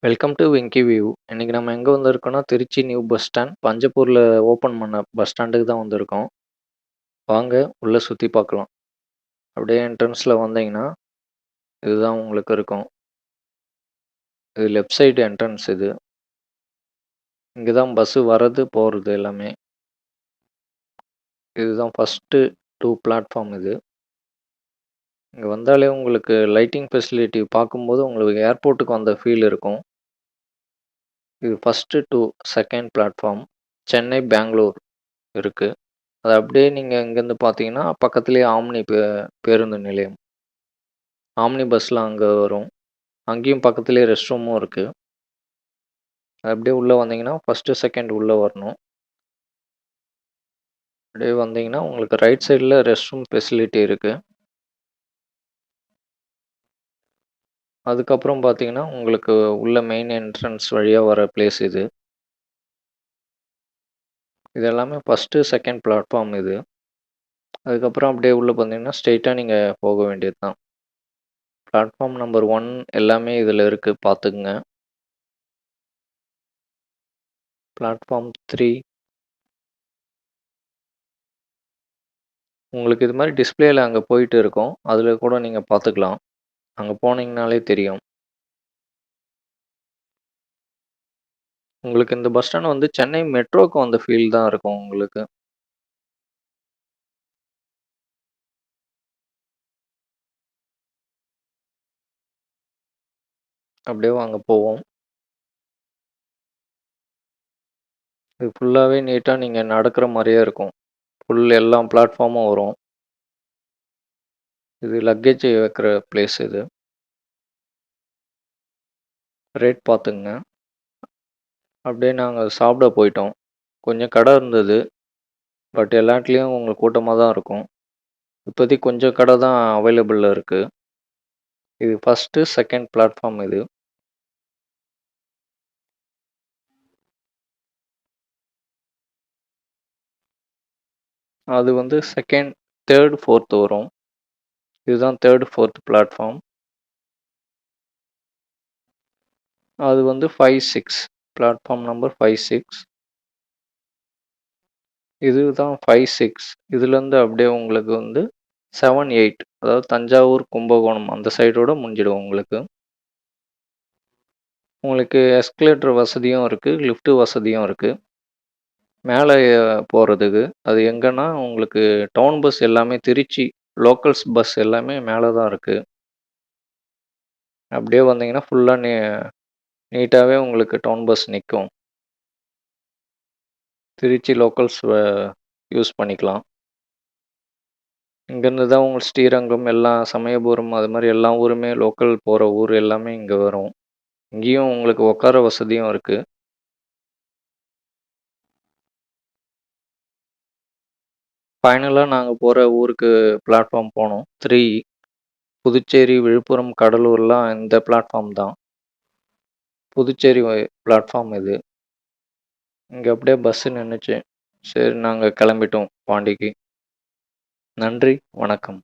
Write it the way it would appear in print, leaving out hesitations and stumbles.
Welcome to Venky view. இன்னைக்கு நம்ம எங்கே வந்திருக்கோம்னா திருச்சி நியூ பஸ் ஸ்டாண்ட் பஞ்சப்பூரில் ஓப்பன் பண்ண பஸ் ஸ்டாண்டுக்கு தான் வந்திருக்கோம். வாங்க உள்ளே சுற்றி பார்க்கலாம். அப்படியே என்ட்ரன்ஸில் வந்தீங்கன்னா இதுதான் உங்களுக்கு இருக்கும். இது லெஃப்ட் சைடு என்ட்ரன்ஸ். இது இங்கே தான் பஸ்ஸு வர்றது போகிறது எல்லாமே. இதுதான் ஃபஸ்ட்டு 2 பிளாட்ஃபார்ம். இது இங்கே வந்தாலே உங்களுக்கு லைட்டிங் ஃபெசிலிட்டி பார்க்கும்போது உங்களுக்கு ஏர்போர்ட்டுக்கு வந்த ஃபீல் இருக்கும். இது first to second platform. Chennai Bangalore இருக்குது. அது அப்படியே நீங்கள் இங்கேருந்து பார்த்தீங்கன்னா பக்கத்துலேயே ஆம்னி பேருந்து நிலையம். ஆம்னி பஸ்லாம் அங்கே வரும். அங்கேயும் பக்கத்துலேயே ரெஸ்ட் ரூமும் இருக்குது. அப்படியே உள்ளே வந்தீங்கன்னா ஃபஸ்ட்டு செகண்ட் உள்ளே வரணும். அப்படியே வந்தீங்கன்னா உங்களுக்கு ரைட் சைடில் ரெஸ்ட் ரூம் ஃபெசிலிட்டி இருக்குது. அதுக்கப்புறம் பார்த்தீங்கன்னா உங்களுக்கு உள்ள மெயின் என்ட்ரன்ஸ் வழியாக வர பிளேஸ் இது. இது எல்லாமே ஃபஸ்ட்டு செகண்ட் பிளாட்ஃபார்ம் இது. அதுக்கப்புறம் அப்படியே உள்ளே பார்த்தீங்கன்னா ஸ்ட்ரெயிட்டாக நீங்கள் போக வேண்டியது தான். பிளாட்ஃபார்ம் நம்பர் 1 எல்லாமே இதில் இருக்குது, பார்த்துக்குங்க. பிளாட்ஃபார்ம் 3 உங்களுக்கு இது மாதிரி டிஸ்பிளேல அங்கே போயிட்டு இருக்கும். அதில் கூட நீங்கள் பார்த்துக்கலாம். அங்கே போனீங்கனாலே தெரியும். உங்களுக்கு இந்த பஸ் ஸ்டாண்ட் வந்து சென்னை மெட்ரோக்கு வந்த ஃபீல் தான் இருக்கும் உங்களுக்கு. அப்படியே வாங்க போவோம். இது ஃபுல்லாகவே நீட்டாக நீங்கள் நடக்கிற மாதிரியே இருக்கும். ஃபுல் எல்லா பிளாட்ஃபார்மும் வரும். இது லக்கேஜ் வைக்கிற பிளேஸ் இது. ரேட் பார்த்துங்க. அப்படியே நாங்கள் சாப்பிட போயிட்டோம். கொஞ்சம் கடை இருந்தது. பட் எல்லா இடத்துலையும் உங்களுக்கு கூட்டமாக தான் இருக்கும். இப்போதைக்கு கொஞ்சம் கடை தான் அவைலபிளில் இருக்குது. இது ஃபஸ்ட்டு செகண்ட் பிளாட்ஃபார்ம் இது. அது வந்து செகண்ட், தேர்ட், ஃபோர்த் வரும். இதுதான் தேர்ட், ஃபோர்த் பிளாட்ஃபார்ம். அது வந்து 5, 6 பிளாட்ஃபார்ம் நம்பர் 5, 6. இதுதான் 5, 6. இதுலேருந்து அப்படியே உங்களுக்கு வந்து 7, 8 அதாவது தஞ்சாவூர், கும்பகோணம் அந்த சைடோட முடிஞ்சிடும் உங்களுக்கு. உங்களுக்கு எஸ்கலேட்டர் வசதியும் இருக்குது, லிஃப்ட் வசதியும் இருக்குது. மேலே போகிறதுக்கு அது எங்கன்னா உங்களுக்கு டவுன் பஸ் எல்லாமே திருச்சி லோக்கல்ஸ் பஸ் எல்லாமே மேலே தான் இருக்குது. அப்படியே வந்தீங்கன்னா ஃபுல்லாக நீட்டாகவே உங்களுக்கு டவுன் பஸ் நிற்கும். திருச்சி லோக்கல்ஸ் யூஸ் பண்ணிக்கலாம். இங்கேருந்து தான் உங்களுக்கு ஸ்ரீரங்கம், எல்லாம் சமயபுரம், அது மாதிரி எல்லா ஊருமே லோக்கல் போகிற ஊர் எல்லாமே இங்கே வரும். இங்கேயும் உங்களுக்கு உட்கார வசதியும் இருக்குது. ஃபைனலாக நாங்கள் போகிற ஊருக்கு பிளாட்ஃபார்ம் போனோம் 3. புதுச்சேரி, விழுப்புரம், கடலூர்லாம் இந்த பிளாட்ஃபார்ம் தான். புதுச்சேரி பிளாட்ஃபார்ம் இது. இங்கே அப்படியே பஸ்ஸு நின்றுச்சு. சரி நாங்கள் கிளம்பிட்டோம் பாண்டிக்கு. நன்றி, வணக்கம்.